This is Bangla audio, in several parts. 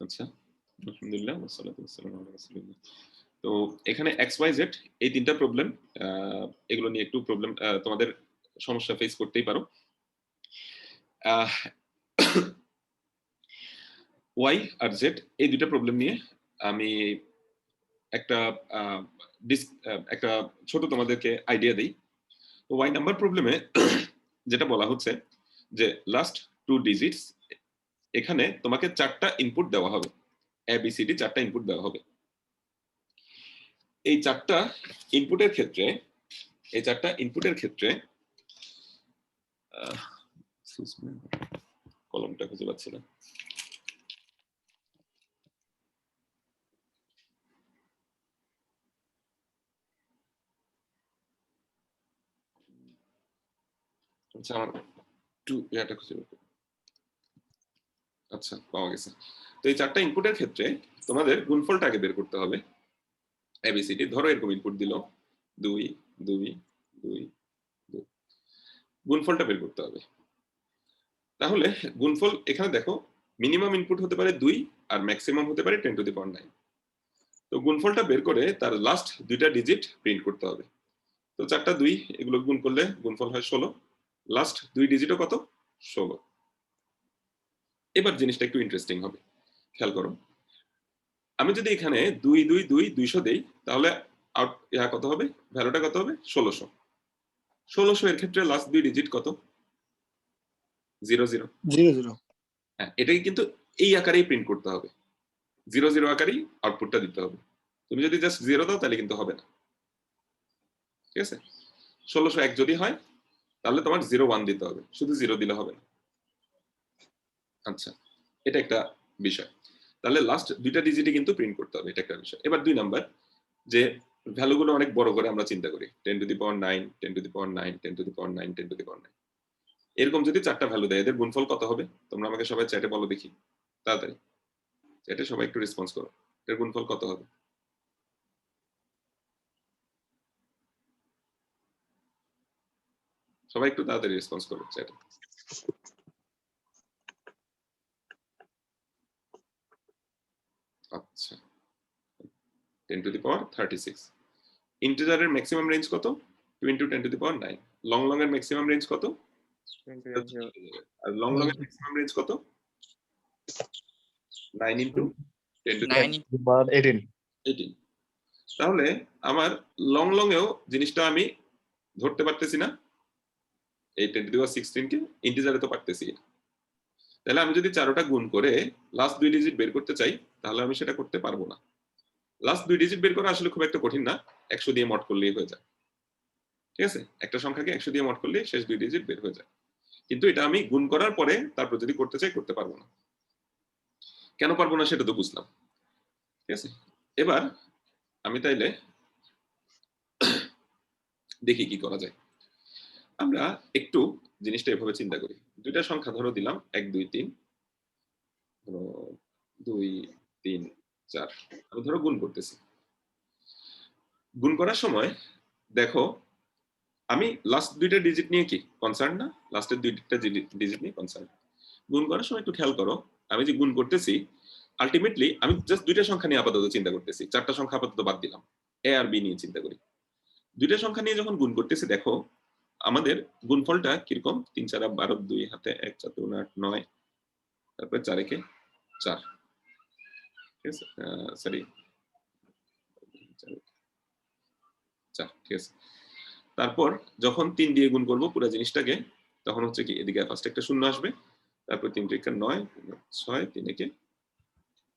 আচ্ছা, আলহামদুলিল্লাহ ওয়াসসালাতু ওয়াসসালামু আলা রাসূলিল্লাহ। তো এখানে XYZ এই তিনটা প্রবলেম, এগুলো নিয়ে একটু প্রবলেম, তোমাদের সমস্যা ফেস করতেই পারো। Y আর Z এই দুইটা প্রবলেম নিয়ে আমি একটা একটা ছোট তোমাদেরকে আইডিয়া দিই। তো Y নাম্বার প্রবলেমে যেটা বলা হচ্ছে যে লাস্ট 2 ডিজিটস, এখানে তোমাকে 4টা ইনপুট দেওয়া হবে, ABCD 4টা ইনপুট দেওয়া হবে। এই 4টা ইনপুটের ক্ষেত্রে কলমটা খুঁজে পাচ্ছি না। আচ্ছা, আমার একটু ইয়াটা খুঁজে পাবো। আচ্ছা, পাওয়া গেছে। তো এই 4টা ইনপুটের ক্ষেত্রে তোমাদের গুণফলটা আগে বের করতে হবে। ABCD ধরো এরকম ইনপুট দিল 2 2 2 2, গুণফলটা বের করতে হবে। তাহলে গুণফল এখানে দেখো, মিনিমাম ইনপুট হতে পারে 2 আর ম্যাক্সিমাম হতে পারে 10 টু দি পাওয়ার 9। তো গুণফলটা বের করে তার লাস্ট দুইটা ডিজিট প্রিন্ট করতে হবে। তো 4টা 2 এগুলো গুণ করলে গুণফল হয় 16, লাস্ট 2 ডিজিটও কত? 16। এবার জিনিসটা একটু ইন্টারেস্টিং হবে, খেয়াল করো। আমি যদি এখানে 2 2 2 200 দেই, তাহলে আউট কত হবে? ভ্যালুটা কত হবে? 1600। 1600 এর ক্ষেত্রে লাস্ট 2 ডিজিট কত? 00 00। হ্যাঁ, এটাকে কিন্তু এই আকারেই প্রিন্ট করতে হবে, 00 আকারেই আউটপুটটা দিতে হবে। তুমি যদি জাস্ট 0 দাও তাহলে কিন্তু হবে না, ঠিক আছে? 1601 যদি হয় তাহলে তোমার 01 দিতে হবে, শুধু 0 দিলে হবে না। আচ্ছা, এটা একটা বিষয়। তাহলে লাস্ট দুইটা ডিজিটই কিন্তু প্রিন্ট করতে হবে, এটা একটা বিষয়। এবার 2 নাম্বার, যে ভ্যালুগুলো অনেক বড় করে আমরা চিন্তা করি, 10 to the power 9 10 to the power 9 10 to the power 9 10 to the power 9, এরকম যদি 4টা ভ্যালু দেয়, এদের গুণফল কত হবে? তোমরা আমাকে সবাই চ্যাটে বলো দেখি, তাড়াতাড়ি চ্যাটে সবাই একটু রেসপন্স করো, এর গুণফল কত হবে? সবাই একটু তাড়াতাড়ি রেসপন্স করো চ্যাটে। আচ্ছা, 10 টু দি পাওয়ার 36। ইন্টিজারের ম্যাক্সিমাম রেঞ্জ কত? 2 into 10 to the power 9। Long long এর ম্যাক্সিমাম রেঞ্জ কত? আর লং লং এর ম্যাক্সিমাম রেঞ্জ কত? 9 ইনটু 10 টু দি পাওয়ার 18। তাহলে আমার লং লং এও জিনিসটা আমি ধরতে পারতেছি না, এই 10 টু দি পাওয়ার 16 কে ইন্টিজারে তো পারতেছি। তাহলে আমি যদি 4টা গুণ করে লাস্ট 2 ডিজিট বের করতে চাই, তাহলে আমি সেটা করতে পারবো না। লাস্ট 2 ডিজিট বের করা আসলে খুব একটা কঠিন না, 100 দিয়ে মড করলেই হয়ে যায়, ঠিক আছে? একটা সংখ্যাকে 100 দিয়ে মড করলে শেষ 2 ডিজিট বের হয়ে যায়। কিন্তু এটা আমি গুণ করার পরে তারপর যদি করতে চাই করতে পারবো না। কেন পারবো না সেটা তো বুঝলাম, ঠিক আছে? এবার আমি তাইলে দেখি কি করা যায়। আমরা একটু জিনিসটা এভাবে চিন্তা করি, দুইটা সংখ্যা ধরো দিলাম 1 2 3, ধরো 2 3 4, আমি ধরো গুণ করতেছি। গুণ করার সময় দেখো, আমি লাস্ট দুইটা ডিজিট নিয়ে কি কনসার্ন না? লাস্টের দুইটা ডিজিট নিয়ে কনসার্ন। গুণ করার সময় একটু খেয়াল করো, আমি যে গুণ করতেছি আলটিমেটলি আমি জাস্ট দুইটা সংখ্যা নিয়ে আপাতত চিন্তা করতেছি, 4টা সংখ্যা আপাতত বাদ দিলাম, এ আর বি নিয়ে চিন্তা করি। দুইটা সংখ্যা নিয়ে যখন গুণ করতেছি, দেখো আমাদের গুণফলটা কিরকম? 3 4 12, 2 হাতে 1 4 2 8 9, তারপরে 4 একে 4, ঠিক আছে? সরি 4, ঠিক আছে। তারপর যখন 3 দিয়ে গুণ করব পুরো জিনিসটাকে, তখন হচ্ছে কি এদিকে ফার্স্ট একটা শূন্য আসবে, তারপর 3 3 9 6 3 একে,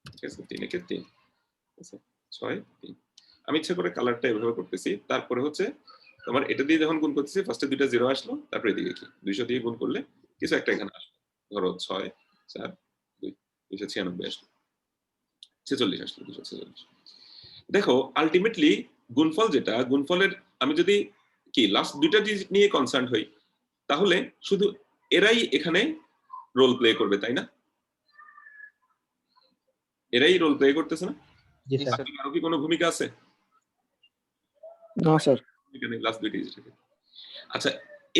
ঠিক আছে? 3 একে 3, ঠিক আছে? 6 3। আমি ইচ্ছা করে কালারটা এভাবে করতেছি। তারপরে হচ্ছে তোমার এটা দিয়ে যখন গুণ করতেছি, ফার্স্টে দুইটা 0 আসলো, তারপরে এদিকে কি 200 দিয়ে গুণ করলে কিছু একটা এখানে আসলো, ধরো 6 4 2 296 আসলো, 46 আসলো, 246। দেখো আলটিমেটলি গুণফল যেটা, গুণফলের আমি যদি কি লাস্ট দুইটা ডিজিট নিয়ে কনসার্ন হই, তাহলে শুধু এরাই এখানে রোল প্লে করবে, তাই না? এরাই রোল প্লে করতেছে না? কারো কি কোনো ভূমিকা আছে? না স্যার। লাস্ট দুই ডিজিট। আচ্ছা,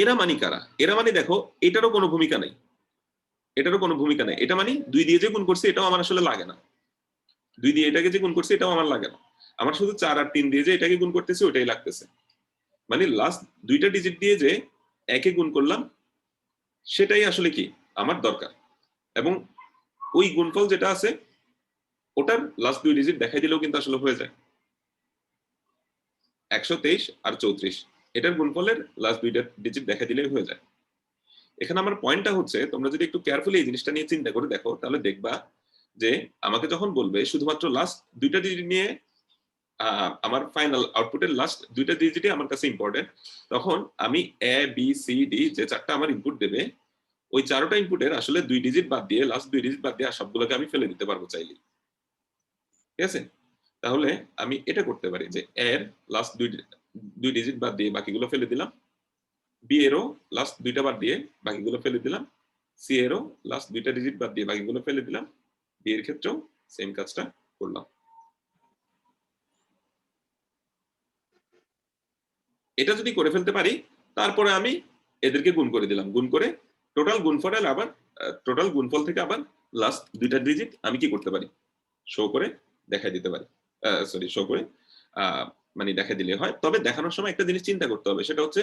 এরা মানে কারা? এরা মানে দেখো এটারও কোনো ভূমিকা নেই, এটারও কোনো ভূমিকা নেই। এটা মানে 2 দিয়ে যে গুণ করছে এটাও আমার আসলে লাগে না, 2 দিয়ে এটাকে যে গুণ করছি এটাও আমার লাগে না, আমার শুধু 4 আর 3 দিয়ে যে এটাকে গুণ করতেছি ওটাই লাগতেছে। মানে লাস্ট দুইটা ডিজিট দিয়ে যে একে গুণ করলাম সেটাই আসলে কি আমার দরকার, এবং ওই গুণফল যেটা আছে ওটার লাস্ট 2 ডিজিট দেখাই দিলেও কিন্তু আসলে হয়ে যায়। 123 আর 34 এটার গুণফলের লাস্ট 2টা ডিজিট দেখাই দিলেই হয়ে যায়। এখানে আমার পয়েন্টটা হচ্ছে তোমরা যদি একটু কেয়ারফুলি এই জিনিসটা নিয়ে চিন্তা করে দেখো তাহলে দেখবা যে আমাকে যখন বলবে শুধুমাত্র লাস্ট 2টা ডিজিট নিয়ে আমার ফাইনাল আউটপুটের লাস্ট 2টা ডিজিটই আমার কাছে ইম্পর্টেন্ট, তখন আমি এ বি সি ডি যে 4টা আমার ইনপুট দেবে ওই 4টা ইনপুটের আসলে 2 ডিজিট বাদ দিয়ে লাস্ট 2 ডিজিট বাদ দিয়ে আর সবগুলোকে আমি ফেলে দিতে পারবো চাইলেই। ঠিক আছে, তাহলে আমি এটা করতে পারি যে এর লাস্ট 2 ডিজিট বাদ দিয়ে বাকিগুলো ফেলে দিলাম, বি এরও লাস্ট 2টা বাদ দিয়ে বাকিগুলো ফেলে দিলাম, সি এরও লাস্ট 2টা ডিজিট বাদ দিয়ে বাকিগুলো ফেলে দিলাম, ডি এর ক্ষেত্রেও সেম কাজটা করলাম। এটা যদি করে ফেলতে পারি তারপরে আমি এদেরকে গুণ করে দিলাম, গুণ করে টোটাল গুণফল থেকে আবার লাস্ট 2টা ডিজিট আমি কি করতে পারি শো করে দেখাই দিতে পারি, সরি শো করে মানে দেখাই দিলে হয়। তবে দেখানোর সময় একটা জিনিস চিন্তা করতে হবে, সেটা হচ্ছে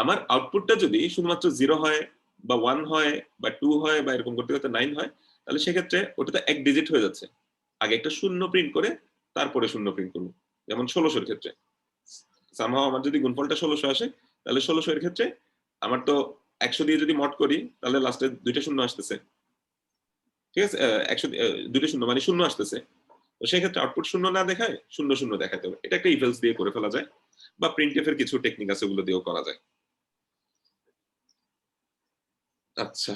আমার আউটপুটটা যদি শুধুমাত্র 0 হয় বা 1 হয় বা 2 হয় বা এরকম করতে করতে 9 হয় তাহলে সেক্ষেত্রে ওটা তো 1 ডিজিট হয়ে যাচ্ছে, আগে একটা শূন্য প্রিন্ট করে তারপরে শূন্য প্রিন্ট করবো। যেমন 1600 এর ক্ষেত্রে সামহাও আমার যদি গুণফলটা 1600 আসে তাহলে 1600 এর ক্ষেত্রে আমার তো 100 দিয়ে যদি মড করি তাহলে লাস্টে 2টা শূন্য আসতেছে, ঠিক আছে, 100 2টা শূন্য মানে শূন্য আসতেছে, তো সেক্ষেত্রে আউটপুট শূন্য না দেখায় শূন্য শূন্য দেখাতে হবে। এটা একটা ইভেলস দিয়ে করে ফেলা যায় বা প্রিন্টএফ এর কিছু টেকনিক আছে ওগুলো দিয়েও করা যায়। আচ্ছা,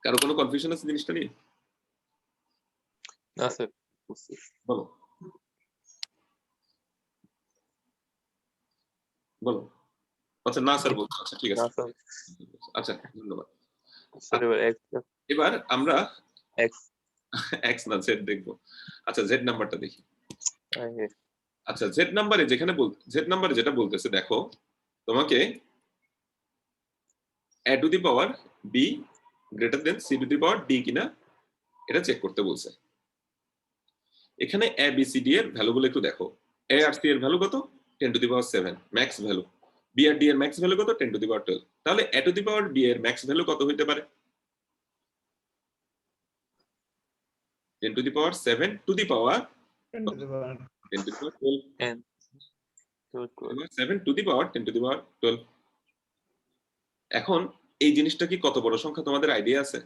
কারো কোনো কনফিউশন আছে জিনিসটা নিয়ে? না স্যার, বলো বলো। আচ্ছা না স্যার বলছো, আচ্ছা ঠিক আছে, আচ্ছা ধন্যবাদ। এবার আমরা এক্স না জেড দেখবো। আচ্ছা জেড নাম্বারটা দেখি। আচ্ছা জেড নাম্বারে যেটা বলতেছে দেখো তোমাকে a to the power b greater than c two the power d কিনা এটা চেক করতে বলছে। এখানে a b c d এর ভ্যালুগুলো একটু দেখো। a আর c এর ভ্যালু কত? 10 to the power 7 max value. b আর d এর ম্যাক্স ভ্যালু কত? 10 টু দি পাওয়ার 12। তাহলে a to the power b এর ম্যাক্স ভ্যালু কত হইতে পারে? 10 to the power 7 to the power 10 to the power 12 7 to the power 10 to the power 12। এখন এই জিনিসটা কি কত বড় সংখ্যা তোমাদের আইডিয়া আছে?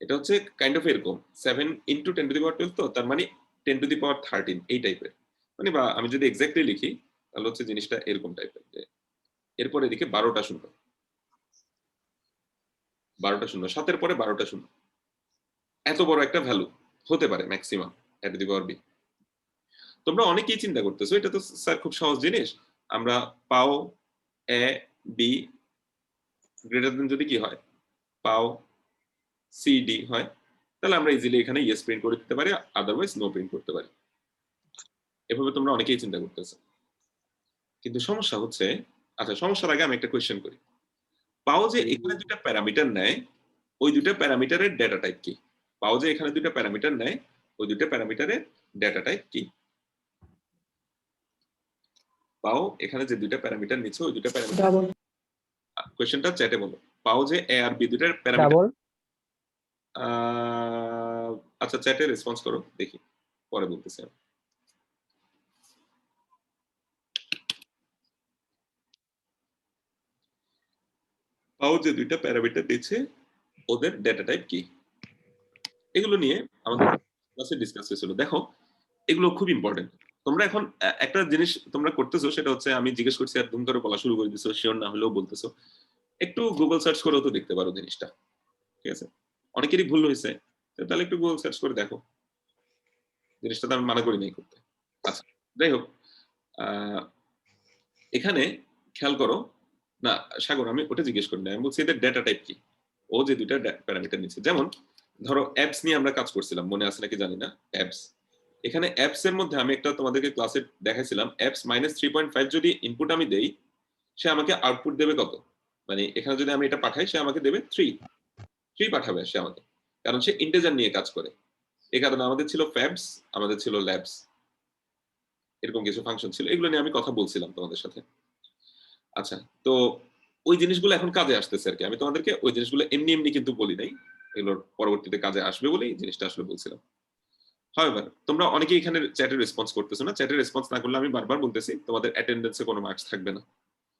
এটা হচ্ছে কাইন্ড অফ এরকম 7 ইনটু 10 টু দি পাওয়ার 12, তো তার মানে 10 টু দি পাওয়ার 13 এই টাইপের, মানে বা আমি যদি এক্স্যাক্টলি লিখি তাহলে হচ্ছে জিনিসটা এরকম টাইপের যে এরপর এদিকে 12টা শূন্য, 12টা শূন্য, 7 পরে 12টা শূন্য, এত বড় একটা ভ্যালু হতে পারে maximum A to the power B. তোমরা অনেকেই চিন্তা করতেছো এটা তো স্যার খুব সহজ জিনিস, আমরা পাও এ বি গ্রেটার দেন যদি কি হয় পাও সি ডি হয় তাহলে আমরা ইজিলি এখানে ইয়েস প্রিন্ট করে দিতে পারি, আদারওয়াইজ নো প্রিন্ট করতে পারি। এভাবে তোমরা অনেকেই চিন্তা করতেছো, কিন্তু সমস্যা হচ্ছে, আচ্ছা সমস্যার আগে আমি একটা কোয়েশ্চেন করি। পাও যে এখানে দুটো প্যারামিটার নেয় ওই দুটো প্যারামিটারের ডেটা টাইপ কি? পাও যে এখানে দুটো প্যারামিটার নেয় ওই দুটো প্যারামিটারের ডেটা টাইপ কি? পাও এখানে যে দুটো প্যারামিটার নিচ্ছে ওই দুটো প্যারামিটার, কোয়েশ্চেনটা চ্যাটে বলো। পাও যে এ আর বি দুটোর প্যারামিটার, আচ্ছা চ্যাটে রেসপন্স করো দেখি, পরে বলতেছি আমি। পাও যে দুইটা প্যারামিটার দিচ্ছে ওদের ডেটা টাইপ কি? এগুলো নিয়ে আমাদের ক্লাসে ডিসকাস হয়েছিল। দেখো এগুলো খুব ইম্পর্টেন্ট। তোমরা এখন একটা জিনিস তোমরা করতেছো সেটা হচ্ছে আমি জিজ্ঞেস করছি আর ধুম করে বলা শুরু করে দিছো, শিওর না হলেও বলতেছো। একটু গুগল সার্চ করেও তো দেখতে পারো জিনিসটা, ঠিক আছে? অনেকেরই ভুল হয়েছে, তাহলে একটু গুগল সার্চ করে দেখো, জিনিসটা তো আমি মানা করি নাই করতে। আচ্ছা যাই হোক, এখানে খেয়াল করো না সাগর, আমি ওটা জিজ্ঞেস করি না, আমি বলছি এদের ডেটা টাইপ কি। ও যে দুইটা প্যারামিটার নিচ্ছে, যেমন ধরো অ্যাপস নিয়ে আমরা কাজ করছিলাম, মনে আছে নাকি জানি না, অ্যাপস। এখানে অ্যাপস এর মধ্যে আমি একটা তোমাদেরকে ক্লাসে দেখাইছিলাম অ্যাপস -3.5 যদি ইনপুট আমি দেই সে আমাকে আউটপুট দেবে কত, মানে এখানে যদি আমি এটা পাঠাই সে আমাকে দেবে 3 পাঠাবে সে আমাকে, কারণ সে ইন্টিজার নিয়ে কাজ করে। এই কারণে আমাদের ছিল ফ্যাবস, আমাদের ছিল ল্যাবস, এরকম কিছু ফাংশন ছিল, এগুলো নিয়ে আমি কথা বলছিলাম তোমাদের সাথে। আচ্ছা, তো ওই জিনিসগুলো এখন কাজে আসতেছে আর কি। আমি তোমাদেরকে ওই জিনিসগুলো এমনি এমনি কিন্তু বলি নাই, এগুলোর পরবর্তীতে কাজে আসবে বলেই জিনিসটা আসলে বলছিলাম। হাওয়েভার তোমরা অনেকেই এখানে চ্যাটে রেসপন্স করতেছো না। চ্যাটে রেসপন্স না করলে আমি বারবার বলতেছি তোমাদের অ্যাটেন্ডেন্সে কোনো মার্কস থাকবে না।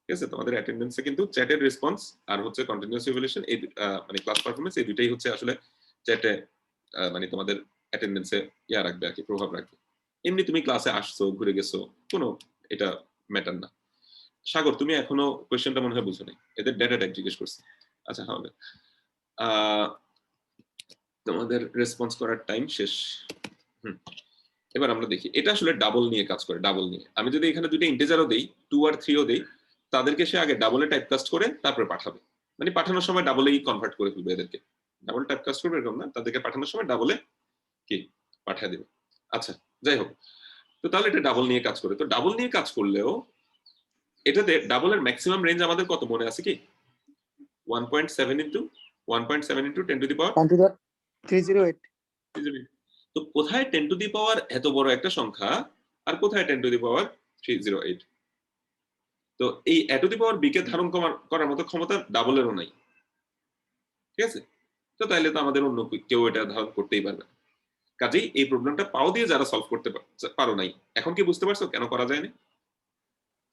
ঠিক আছে, তোমাদের অ্যাটেন্ডেন্সে কিন্তু চ্যাটের রেসপন্স আর হচ্ছে কন্টিনিউয়াস ইভ্যালুয়েশন, এই মানে ক্লাস পারফরম্যান্স, এই দুইটাই হচ্ছে আসলে চ্যাটে মানে তোমাদের অ্যাটেন্ডেন্সে ইয়া রাখবে আর কি, প্রভাব রাখবে। এমনি তুমি ক্লাসে আসছো, ঘুরে গেছো, কোনো এটা ম্যাটার না। সাগর, তুমি এখনো কোয়েশ্চেনটা মনে হয় বুঝো নাই, এদের ডেটা টাইপ জিজ্ঞেস করছে। আচ্ছা হবে, তোমাদের রেসপন্স করার টাইম শেষ। এবার আমরা দেখি, এটা আসলে ডাবল নিয়ে কাজ করে। ডাবল নিয়ে আমি যদি এখানে দুটো ইন্টিজারও দেই, 2 আর 3ও দেই, তাদেরকে সে আগে ডাবলে টাইপকাস্ট করে তারপরে পাঠাবে। মানে পাঠানোর সময় ডাবলেই কনভার্ট করে ফেলবে এদেরকে। ডাবল টাইপকাস্ট করবে এরকম না, তাদেরকে পাঠানোর সময় ডাবলে কি পাঠিয়ে দেবে। আচ্ছা, যাই হোক, তো তাহলে এটা ডাবল নিয়ে কাজ করে। তো ডাবল নিয়ে কাজ করলেও এটাতে ডাবলের ম্যাক্সিমাম রেঞ্জ আমাদের কত মনে আছে কি? 1.7 ইন্টু 1.7 ইন্টু 10 টু দি পাওয়ার 308। তো কোথায় 10 টু দি পাওয়ার এত বড় একটা সংখ্যা, আর কোথায় 10 টু দি পাওয়ার 308? তো এই এ টু দি পাওয়ার বি কে ধারণ করার মতো ক্ষমতা ডাবলেরও নাই। ঠিক আছে, তো তাইলে তো আমাদের অন্য কেউ এটা ধারণ করতেই পারবে না। কাজেই এই প্রবলেমটা পাও দিয়ে যারা সলভ করতে পারো নাই, এখন কি বুঝতে পারছো কেন করা যায় না?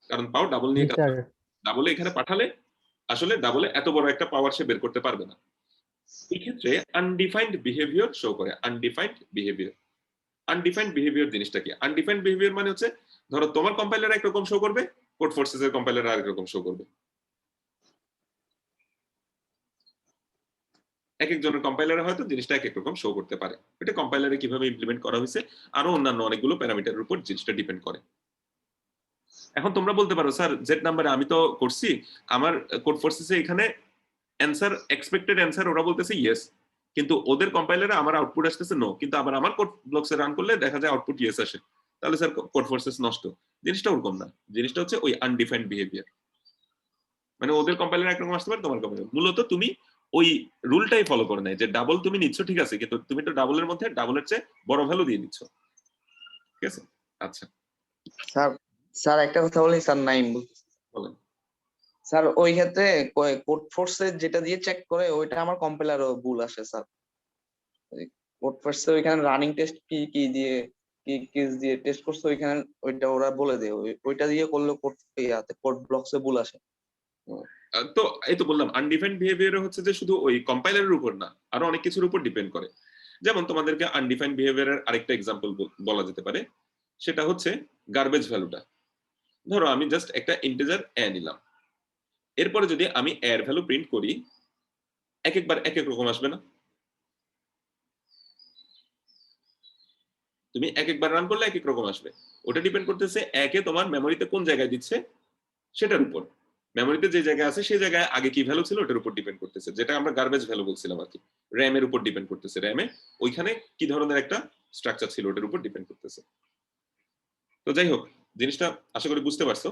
কারণ পাও ডাবল নিয়ে কাজ করে। ডাবলে এখানে পাঠালে আসলে ডাবলে এত বড় একটা পাওয়ার সে বের করতে পারবে না। এই ক্ষেত্রে আনডিফাইন্ড বিহেভিয়ার শো করে। আনডিফাইন্ড বিহেভিয়ার, আনডিফাইন্ড বিহেভিয়ার জিনিসটা কি? আনডিফাইন্ড বিহেভিয়ার মানে হচ্ছে, ধরো তোমার কম্পাইলার একরকম শো করবে, কোড ফোর্সেস এর কম্পাইলার আরেক রকম শো করবে। এক একজনের কম্পাইলারে হয়তো জিনিসটা এক এক রকম শো করতে পারে। এটা কম্পাইলারে কিভাবে ইমপ্লিমেন্ট করা হয়েছে আরো অন্যান্য অনেকগুলো প্যারামিটারের উপর জিনিসটা ডিপেন্ড করে। এখন তোমরা বলতে পারো, স্যার জেড নাম্বারে আমি তো করছি, আমার কোড ফোর্সেসে এখানে অ্যানসার, এক্সপেক্টেড অ্যানসার ওরা বলতেছে ইয়েস, কিন্তু ওদের কম্পাইলারে আমার আউটপুট আসতেছে নো, কিন্তু আবার আমার কোড ব্লকসে রান করলে দেখা যায় আউটপুট ইয়েস আসে। তাহলে স্যার কোড ফোর্সেস নষ্ট। জিনিসটা ওরকম না, জিনিসটা হচ্ছে ওই আনডিফাইন্ড বিহেভিয়ার। মানে ওদের কম্পাইলার একরকম আসতে পারে, তোমার কম্পাইলার মূলত তুমি ওই রুলটাই ফলো করে নেয় যে ডাবল তুমি নিচ্ছ ঠিক আছে, কিন্তু তুমি তো ডাবলের মধ্যে ডাবলের চেয়ে বড় ভ্যালু দিয়ে দিচ্ছ। ঠিক আছে, আচ্ছা স্যার স্যার একটা কথা বলি স্যার, নাইম বলেন। স্যার ওই ক্ষেত্রে কোড ফোর্সে যেটা দিয়ে চেক করে ওইটা আমার কম্পাইলারও ভুল আসে স্যার। কোড ফোর্সে ওইখানে রানিং টেস্ট কি কি দিয়ে কি কেস দিয়ে টেস্ট করছে ওইখানে, ওইটা ওরা বলে দেয় ওইটা দিয়ে করলে কোড ব্লকসে ভুল আসে। তো এই তো বললাম, আনডিফাইন্ড বিহেভিয়ার হচ্ছে যে শুধু ওই কম্পাইলারের উপর না, আরো অনেক কিছুর উপর ডিপেন্ড করে। যেমন তোমাদেরকে আনডিফাইন্ড বিহেভিয়ারের আরেকটা এক্সাম্পল বলা যেতে পারে, সেটা হচ্ছে গার্বেজ ভ্যালুটা। ধরো আমি জাস্ট একটা ইন্টিজার এ নিলাম, এরপরে যদি আমি এর ভ্যালু প্রিন্ট করি, এক একবার এক এক রকম আসবে না? তুমি এক একবার রান করলে এক এক রকম আসবে। ওটা ডিপেন্ড করতেছে একে তোমার মেমোরিতে কোন জায়গায় দিচ্ছে সেটার উপর। মেমোরিতে যে জায়গায় আছে সেই জায়গায় আগে কি ভ্যালু ছিল ওটার উপর ডিপেন্ড করতেছে, যেটা আমরা গার্বেজ ভ্যালু বলছিলাম আর কি। র্যামের উপর ডিপেন্ড করতেছে, র্যামে ওইখানে কি ধরনের একটা স্ট্রাকচার ছিল ওটার উপর ডিপেন্ড করতেছে। তো যাই হোক, জিনিসটা আশা করি বুঝতে পারছো।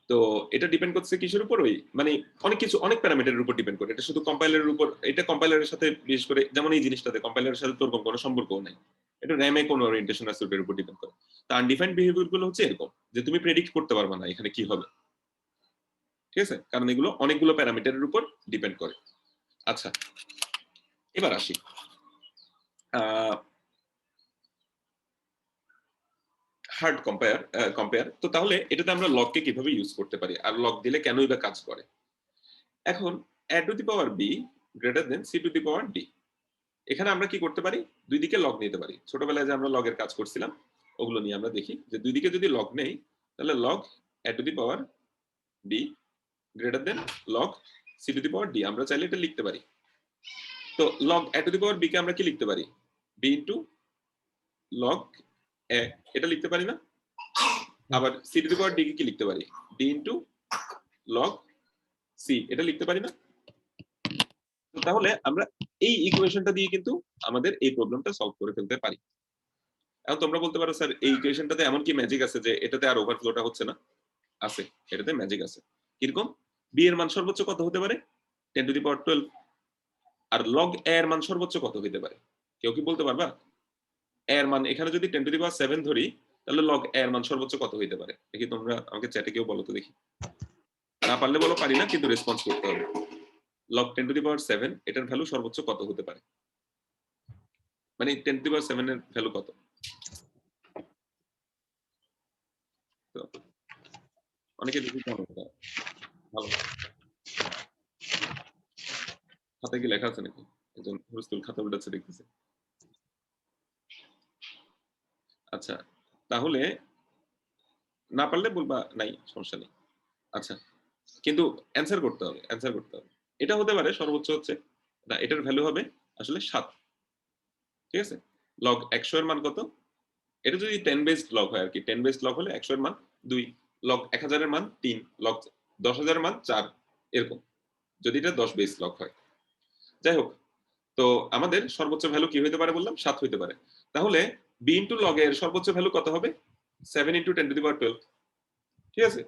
তো এটা ডিপেন্ড করছে কিসের উপর? ওই মানে অনেক কিছু, অনেক প্যারামিটারের উপর ডিপেন্ড করে। এটা শুধু কম্পাইলারের উপর, এটা কম্পাইলারের সাথে বিশেষ করে, যেমন এই জিনিসটাতে কম্পাইলারের সাথে তোর কোনো সম্পর্কও নাই, এটা র্যামে কোন ওরিয়েন্টেশন আছে ওটার উপর ডিপেন্ড করে। তো আনডিফাইন্ড বিহেভিয়ার গুলো হচ্ছে এরকম যে তুমি প্রেডিক্ট করতে পারবে না এখানে কি হবে। ঠিক আছে, কারণ এগুলো অনেকগুলো প্যারামিটারের উপর ডিপেন্ড করে। আচ্ছা, এবার আসি হার্ড কম্পেয়ার। তো তাহলে এটাতে আমরা লগকে কিভাবে ইউজ করতে পারি, আর লগ দিলে কেনই বা কাজ করে? এখন a to the power b greater than c two the power d, এখানে আমরা কি করতে পারি? দুই দিকে লগ নিতে পারি। ছোটবেলায় যে আমরা লগের কাজ করছিলাম ওগুলো নিয়ে আমরা দেখি যে দুই দিকে যদি লগ নেই, তাহলে log a to the power b greater than log c two the power d, আমরা চাইলে এটা লিখতে পারি। তো log a to the power b কে আমরা কি লিখতে পারি? b ইনটু লগ a, এটা লিখতে পারি না? আবার c two the power d কে কি লিখতে পারি? d ইনটু লগ c, এটা লিখতে পারি না? তাহলে আমরা এই ইকুয়েশনটা দিয়ে কিন্তু আমাদের এই প্রবলেমটা সলভ করে ফেলতে পারি। এখন তোমরা বলতে পারো, স্যার এই ইকুয়েশনটাতে এমন কি ম্যাজিক আছে যে এটাতে আর ওভারফ্লোটা হচ্ছে না? আছে, এটাতে ম্যাজিক আছে। কিরকম? বি এর মান সর্বোচ্চ কত হতে পারে? 10 to the power 12। R log এ এর মান সর্বোচ্চ কত হতে পারে? কেউ কি বলতে পারবা এর মান এখানে যদি 10⁻7 ধরি তাহলে লগ এর মান সর্বোচ্চ কত হইতে পারে? দেখি তোমরা আমাকে চ্যাটে কেউ বলো তো দেখি। না পারলে বলো পারি না, কিন্তু রেসপন্স করতে হবে। লগ 10⁻7 এটার ভ্যালু সর্বোচ্চ কত হতে পারে? মানে 10⁻7 এর ভ্যালু কত? তো অনেকে দেখি জানো এটা। ভালো, খাতায় কি লেখা আছে নাকি? একজন হুরস্তুল খাতা উল্টাচ্ছে দেখতেছে। আচ্ছা, তাহলে না পারলে বলবা নাই, সমস্যা নেই। আচ্ছা, কিন্তু অ্যান্সার করতে হবে, অ্যান্সার করতে হবে। এটা হতে পারে সর্বোচ্চ হচ্ছে না, এটার ভ্যালু হবে আসলে 7। ঠিক আছে, লগ 100 এর মান কত? এটা যদি 10 বেসড লগ হয় আর কি, 10 বেসড লগ হলে 100 এর মান 2, লগ 1000 এর মান 3, লগ 10,000 এর মান 4, এরকম যদি এটা 10 বেস লগ হয়। যাই হোক, তো আমাদের সর্বোচ্চ ভ্যালু কি হইতে পারে বললাম? 7 হইতে পারে। তাহলে b ইনটু লগ এর সর্বোচ্চ ভ্যালু কত হবে? 7 ইনটু 10⁻12। ঠিক আছে,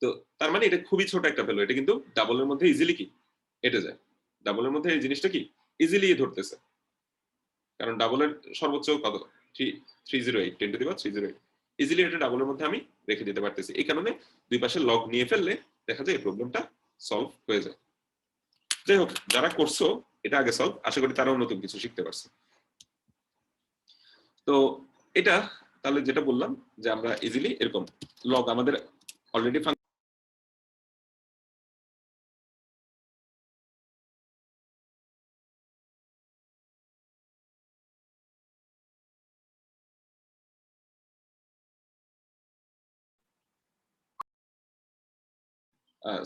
তো তার মানে এটা খুবই ছোট একটা ভ্যালু, এটা কিন্তু ডাবলের মধ্যে ইজিলি কি এটে যায়। ডাবলের মধ্যে এই জিনিসটা কি ইজিলি ধরতেছে, কারণ ডাবলের সর্বোচ্চ কত? 308, 10⁻308। ইজিলি এটা ডাবলের মধ্যে আমি রেখে দিতে পারতেছি। এই কারণে দুই পাশে লগ নিয়ে ফেললে দেখা যায় এই প্রবলেমটা সলভ হয়ে যায়। যাই হোক, যারা করছো এটা আগে সলভ, আশা করি তারাও নতুন কিছু শিখতে পারছে। তো এটা তাহলে যেটা বললাম যে আমরা ইজিলি এরকম লগ আমাদের অলরেডি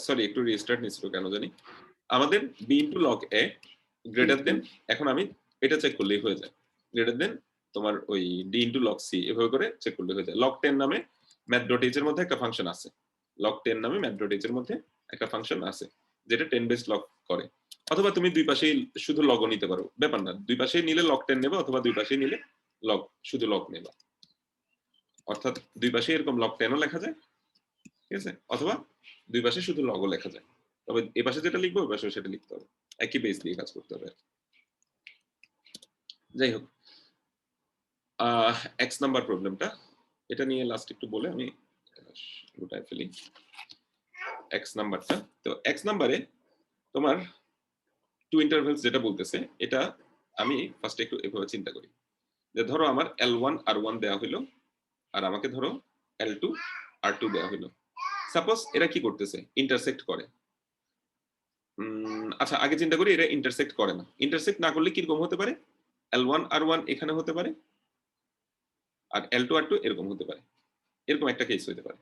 সরি একটু রিস্টার্ট নিছিল কেন জানি। আমাদের b into log a greater than, এখন আমি এটা চেক করলেই হয়ে যায়, গ্রেটার দেন তোমার ওই d ইনটু লগ c, এভাবে করে চেক করলে হয়ে যায়। লগ 10 নামে math.h এর মধ্যে একটা ফাংশন আছে, লগ 10 নামে math.h এর মধ্যে একটা ফাংশন আছে যেটা 10 বেস লগ করে। অথবা তুমি দুই পাশেই শুধু লগও নিতে পারো, ব্যাপার না, দুই পাশেই নিলে লগ 10 নেবে, অথবা দুই পাশেই নিলে লগ শুধু লগ নেবা। অর্থাৎ দুই পাশে এরকম লগ 10ও লেখা যায়, ঠিক আছে, অথবা দুই পাশে শুধু লগও লেখা যায়। তবে এ পাশে যেটা লিখবো ওই পাশে সেটা লিখতে হবে, একই বেস দিয়ে কাজ করতে হবে। যাই হোক, এক্স নাম্বার প্রবলেমটা, এটা নিয়ে লাস্ট একটু বলে আমি গোটায় ফেলি এক্স নাম্বারটা। তো এক্স নাম্বারে তোমার টু ইন্টারভেলস যেটা বলতেছে, এটা আমি ফার্স্ট একটু এভাবে চিন্তা করি যে ধরো আমার L1 R1 দেওয়া হইলো, আর আমাকে ধরো L2 R2 দেওয়া হইলো। সাপোজ এরা কি করতেছে, ইন্টারসেক্ট করে। আচ্ছা, আগে চিন্তা করি এরা ইন্টারসেক্ট করে না। ইন্টারসেক্ট না করলে কিরকম হতে পারে? L1 R1 এখানে হতে পারে, আর L2 R2 এরকম হতে পারে। এরকম একটা কেস হইতে পারে।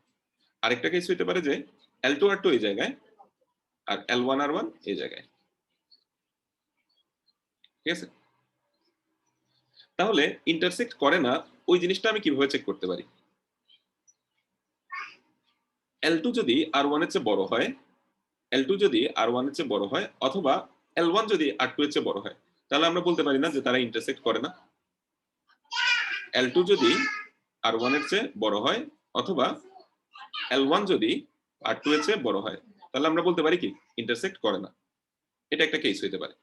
আরেকটা কেস হইতে পারে যে L2 R2 এই জায়গায় আর L1 R1 এই জায়গায়। ঠিক আছে, তাহলে ইন্টারসেক্ট করে না ওই জিনিসটা আমি কিভাবে চেক করতে পারি? L2 যদি R1 এর চেয়ে বড় হয়, L2 যদি R1 এর চেয়ে বড় হয়, অথবা L1 যদি R2 এর চেয়ে বড় হয়, তাহলে আমরা বলতে পারি না যে তারা ইন্টারসেক্ট করে না। L2 যদি R1 এর চেয়ে বড় হয়, অথবা L1 যদি R2 এর চেয়ে বড় হয়, তাহলে আমরা বলতে পারি কি ইন্টারসেক্ট করে না। এটা একটা কেস হইতে পারে।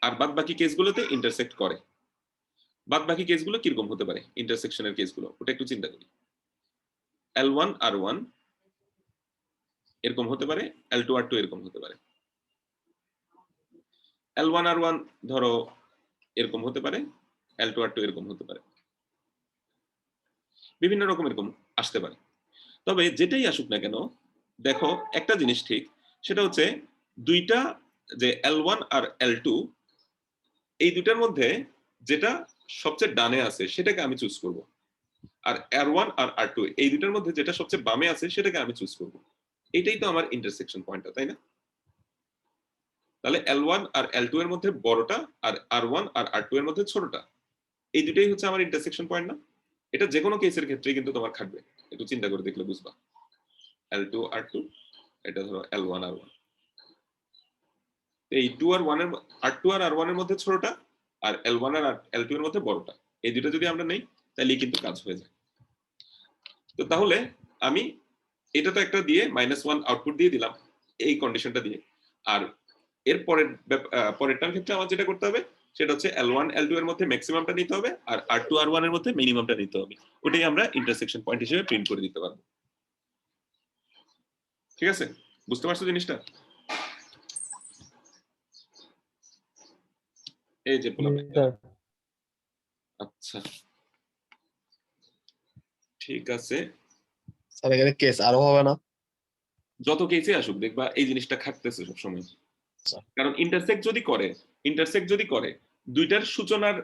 আর বাদ বাকি কেসগুলোতে ইন্টারসেক্ট করে। বাদ বাকি কেসগুলো কিরকম হতে পারে ইন্টারসেকশনের কেসগুলো, ওটা একটু চিন্তা করি। L1 R1 এরকম হতে পারে, L2 R2 এরকম হতে পারে। L1 R1 ধরো এরকম হতে পারে, L2 R2 এরকম হতে পারে, বিভিন্ন রকম এরকম আসতে পারে। তবে যেটাই আসুক না কেন, দেখো একটা জিনিস ঠিক, সেটা হচ্ছে দুইটা যে L1 আর L2, এই দুইটার মধ্যে যেটা সবচেয়ে ডানে আছে সেটাকে আমি চুজ করব, আর R1 আর R2 এই দুইটার মধ্যে যেটা সবচেয়ে বামে আছে সেটাকে আমি চুজ করব। এটাই তো আমার ইন্টারসেকশন পয়েন্টটা, তাই না? তাহলে L1 আর L2 এর মধ্যে বড়টা আর R1 আর R2 এর মধ্যে ছোটটা, এই দুটাই হচ্ছে আমার ইন্টারসেকশন পয়েন্ট না? এটা যে কোনো কেসের ক্ষেত্রে কিন্তু তোমার খাটবে, একটু চিন্তা করে দেখলে বুঝবা। L2 R2, এটা ধরো L1 R1, এই 2 আর 1 এর R2 আর R1 এর মধ্যে ছোটটা, আর L1 আর L2 এর মধ্যে বড়টা, এই দুটো যদি আমরা নেই তাহলে কিন্তু কাজ হয়ে যায়। তো তাহলে আমি এটা তো একটা দিয়ে -1 আউটপুট দিয়ে দিলাম এই কন্ডিশনটা দিয়ে, আর এর পরেরটার ক্ষেত্রে আমার যেটা করতে হবে সেটা হচ্ছে L1 L2 এর মধ্যে ম্যাক্সিমামটা নিতে হবে আর R2 R1 এর মধ্যে মিনিমামটা নিতে হবে। ওটাই আমরা ইন্টারসেকশন পয়েন্ট হিসেবে প্রিন্ট করে দিতে পারবো। ঠিক আছে, বুঝতে পারছো জিনিসটা? এই যে আচ্ছা ঠিক আছে, স্যার এখানে কেস আরো হবে না? যত কেসে আসুক দেখবা এই জিনিসটা খাটতেছে সবসময়। কারণ ইন্টারসেক্ট যদি করে দুইটার সূচনার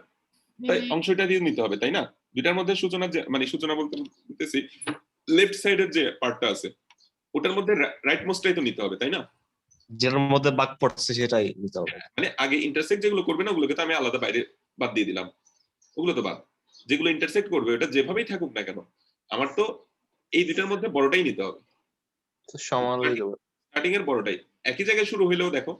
অংশটা দিয়ে নিতে হবে, তাই না? দুইটার মধ্যে সূচনা মানে সূচনা বলতেছি লেফট সাইডের যে পার্টটা আছে ওটার মধ্যে রাইট মোস্টটাই তো নিতে হবে, তাই না? যেটার মধ্যে বাক পড়ছে সেটাই নিতে হবে। মানে আগে ইন্টারসেক্ট যেগুলো করবে না ওগুলোকে তো আমি আলাদা বাইরে বাদ দিয়ে দিলাম, ওগুলো তো বাদ। যেগুলো ইন্টারসেক্ট করবে ওটা যেভাবেই থাকুক না কেন আমার তো এই দুইটার মধ্যে বড়টাই নিতে হবে, সমান হয়ে যাবে। স্টার্টিং এর বড়টাই। একই জায়গায় শুরু হইলেও দেখো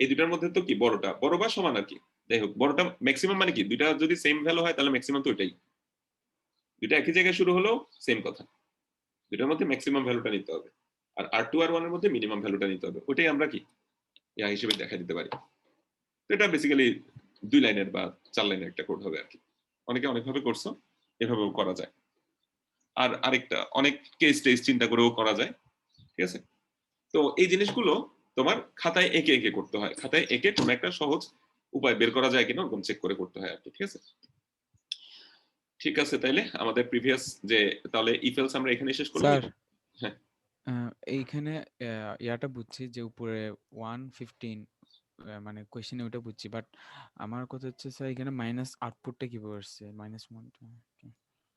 এই দুইটার মধ্যে তো কি বড়টা বড় বা সমান আর কি, যাই হোক বড়টা ম্যাক্সিমাম মানে কি দুইটা যদি সেম ভ্যালু হয় তাহলে ম্যাক্সিমাম তো ওইটাই। দুইটা একই জায়গায় শুরু হলেও সেম কথা, দুইটার মধ্যে ম্যাক্সিমাম ভ্যালুটা নিতে হবে আর R2 R1 এর মধ্যে মিনিমাম ভ্যালুটা নিতে হবে। ওইটাই আমরা কি ইয়া হিসেবে দেখা দিতে পারি। তো এটা বেসিক্যালি 2 লাইনের বা 4 লাইনের একটা কোড হবে আর কি। অনেকে অনেকভাবে করছো, এভাবেও করা যায়। আর আরেকটা অনেক কেস টেস চিন্তা করেও করা যায়, ঠিক আছে? তো এই জিনিসগুলো তোমার খাতায় এঁকে এঁকে করতে হয়, খাতায় এঁকে কোনো একটা সহজ উপায় বের করা যায় কিনা ওরকম চেক করে করতে হয় আর কি, ঠিক আছে? ঠিক আছে, তাইলে আমাদের প্রিভিয়াস যে তাহলে ইফেলস আমরা এখানে শেষ করলাম। স্যার হ্যাঁ এইখানে ইয়াটা বুঝছি যে উপরে 115 মানে কোশ্চেনে ওটা বুঝছি, বাট আমার কথা হচ্ছে স্যার এখানে মাইনাস আউটপুটটা কিভাবে আসছে?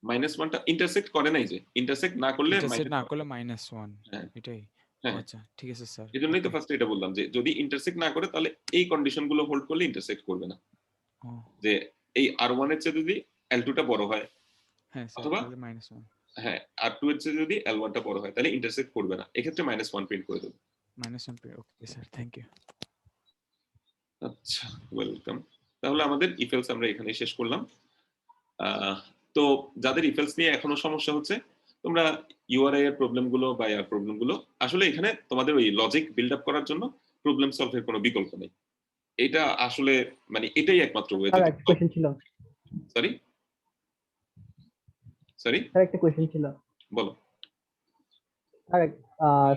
-1টা ইন্টারসেক্ট করে নাই, যে ইন্টারসেক্ট না করলে ইন্টারসেক্ট না করলে -1 হ্যাঁ এটাই। হ্যাঁ আচ্ছা ঠিক আছে স্যার। এজন্যই তো ফার্স্টে এটা বললাম যে যদি ইন্টারসেক্ট না করে তাহলে এই কন্ডিশনগুলো হোল্ড করলে ইন্টারসেক্ট করবে না। ও যে এই R1 এর চেয়ে যদি L2 টা বড় হয় হ্যাঁ স্যার, অথবা তাহলে -1 হ্যাঁ R2 এর চেয়ে যদি L1 টা বড় হয় তাহলে ইন্টারসেক্ট করবে না, এক্ষেত্রে -1 প্রিন্ট করে দেবে। -1 ওকে স্যার, থ্যাংক ইউ। আচ্ছা ওয়েলকাম। তাহলে আমাদের ইফেলস আমরা এখানে শেষ করলাম। তো যাদের ইফেলস নিয়ে এখনো সমস্যা হচ্ছে তোমরা ইউআরআই এর প্রবলেমগুলো বা ইয়ার প্রবলেমগুলো আসলে এখানে তোমাদের ওই লজিক বিল্ড আপ করার জন্য প্রবলেম সলভের কোনো বিকল্প নেই। এটা আসলে মানে এটাই একমাত্র ওয়ে। স্যার একটা কোশ্চেন ছিল। সরি স্যার একটা কোশ্চেন ছিল। বলো। স্যার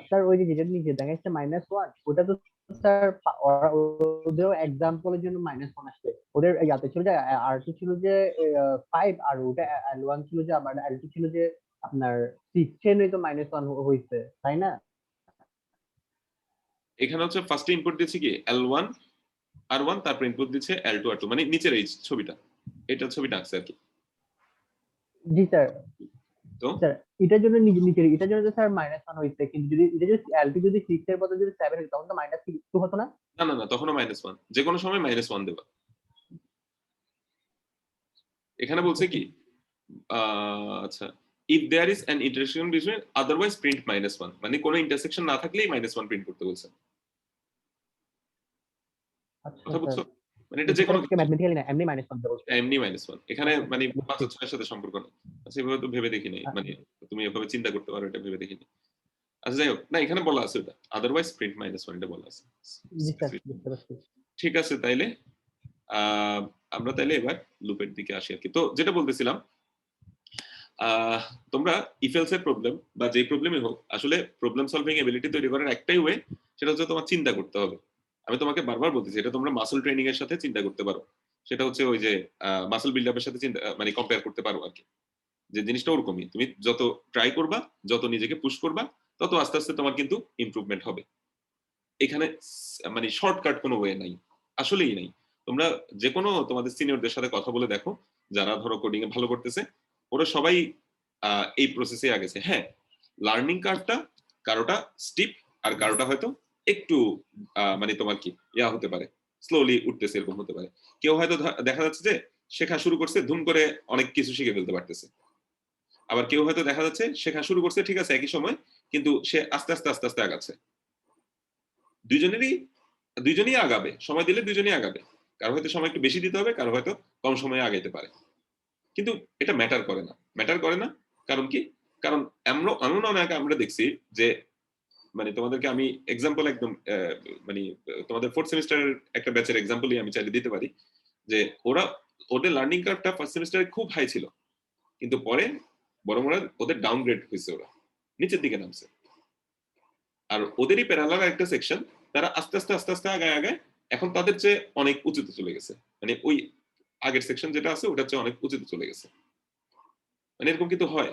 স্যার ওই যে যেটা নিচে দেখা যাচ্ছে -1 ওটা তো স্যার ওদের एग्जांपल এর জন্য -1 আসছে। ওদের ইয়াতে ছিল যে R2 ছিল যে 5 আর ওটা L1 ছিল যে আবার L2 ছিল যে আপনার 6 সেজন্যই তো -1 হইছে, তাই না? এখানে হচ্ছে ফার্স্ট ইনপুট দিয়েছি কি L1 R1, তারপর ইনপুট দিচ্ছে L2 R2, মানে নিচের এই ছবিটা, এটা ছবিটা আঁকছে আর কি। জি স্যার। তো স্যার এটার জন্য নিচের এটার জন্য তো স্যার -1 হইছে, কিন্তু যদি এটা যদি L2 যদি 6 এর বদলে যদি 7 হতো তখন তো -2 হতো না? না না না তখনও -1, যে কোনো সময় -1 দেবা। এখানে বলছে কি আচ্ছা if there is an intersection between otherwise print -1, মানে কোনো ইন্টারসেকশন না থাকলেই -1 প্রিন্ট করতে বলছে। আচ্ছা কথা বুঝছো? স্যার, মানে এটা যে কোনো ম্যাথমেটিক্যালি না এমনি -1 দেব। এমনি -1 এখানে মানে 5 আর 6 এর সাথে সম্পর্ক নেই। আচ্ছা এভাবে তো ভেবে দেখিনি, মানে তুমি এভাবে চিন্তা করতে পারো, এটা ভেবে দেখিনি। আচ্ছা যাই হোক, না এখানে বলা আছে ওটা আদারওয়াইজ প্রিন্ট -1 এটা বলা আছে। জি স্যার বুঝতে পারছি। ঠিক আছে, তাইলে আমরা তাইলে এবার লুপের দিকে আসি আর কি। তো যেটা বলতেছিলাম তোমরা ইফেলস এর প্রবলেম বা যে প্রবলেমই হোক আসলে প্রবলেম সলভিং এবিলিটি তৈরি করার একটাই ওয়ে, সেটা হচ্ছে তোমার চিন্তা করতে হবে। আমি তোমাকে বারবার বলতেছি এটা তোমরা মাসল ট্রেনিং এর সাথে চিন্তা করতে পারো। সেটা হচ্ছে ওই যে মাসল বিল্ড আপের সাথে চিন্তা মানে কম্পেয়ার করতে পারো আর কি। যে জিনিসটা ওরকমই, তুমি যত ট্রাই করবা, যত নিজেকে পুশ করবা, তত আস্তে আস্তে তোমার কিন্তু ইমপ্রুভমেন্ট হবে। এখানে মানে শর্টকাট কোনো ওয়ে নাই, আসলেই নাই। তোমরা যে কোনো তোমাদের সিনিয়রদের সাথে কথা বলে দেখো যারা ধরো কোডিং এ ভালো করতেছে, ওরা সবাই এই প্রসেসে আগেছে। হ্যাঁ লার্নিং কার্ভটা কারোটা স্টিপ আর কারোটা হয়তো একটু মানে তোমার কি ইয়া হতে পারে, স্লোলি উঠতেছে, এরকম হতে পারে। কেউ হয়তো দেখা যাচ্ছে যে শেখা শুরু করছে, ধুম করে অনেক কিছু শিখে ফেলতে পারতেছে। আবার কেউ হয়তো দেখা যাচ্ছে শেখা শুরু করছে ঠিক আছে একই সময়, কিন্তু সে আস্তে আস্তে আস্তে আস্তে আগাচ্ছে। দুইজনই আগাবে, সময় দিলে দুইজনই আগাবে। কারো হয়তো সময় একটু বেশি দিতে হবে, কারো হয়তো কম সময়ে আগাইতে পারে, কিন্তু এটা ম্যাটার করে না। কারণ কি? কারণ আমরা দেখছি যে মানে তোমাদেরকে আমি এক্সাম্পল একদম মানে তোমাদের 4th সেমিস্টারের একটা ব্যাচের এক্সাম্পলই আমি চাইলে দিতে পারি। যে ওদের লার্নিং কার্ভটা ফার্স্ট সেমিস্টারে খুব হাই ছিল, কিন্তু পরে বরং ওদের ডাউনগ্রেড হয়েছে, ওরা নিচের দিকে নামছে। আর ওদেরই প্যারালাল একটা সেকশন, তারা আস্তে আস্তে আস্তে আস্তে আগায় আগায় এখন তাদের চেয়ে অনেক উঁচুতে চলে গেছে, মানে ওই আগের সেকশন যেটা আছে ওটার চেয়ে অনেক উঁচুতে চলে গেছে। মানে এরকম কিন্তু হয়,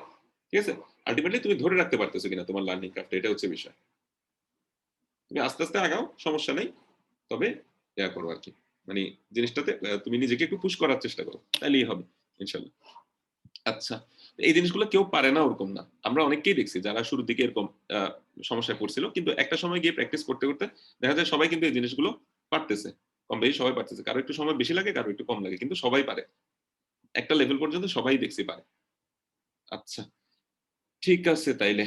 ঠিক আছে? আলটিমেটলি তুমি ধরে রাখতে পারতেছো কিনা তোমার লার্নিং কার্ভটা, এটা হচ্ছে বিষয়। তুমি আস্তে আস্তে আগাও, সমস্যা নেই, তবে ইয়া করো আর কি, মানে জিনিসটাতে তুমি নিজেকে একটু পুশ করার চেষ্টা করো, তাহলেই হবে ইনশাল্লাহ। আচ্ছা, এই জিনিসগুলো কেউ পারে না ওরকম না, আমরা অনেককেই দেখছি যারা শুরুর দিকে এরকম সমস্যায় পড়ছিল, কিন্তু একটা সময় গিয়ে প্র্যাকটিস করতে করতে দেখা যায় সবাই কিন্তু এই জিনিসগুলো পারতেছে, কম বেশি সবাই পারতেছে, কারো একটু সময় বেশি লাগে কারো একটু কম লাগে, কিন্তু সবাই পারে, একটা লেভেল পর্যন্ত সবাই দেখছি পারে। আচ্ছা ঠিক আছে, তাইলে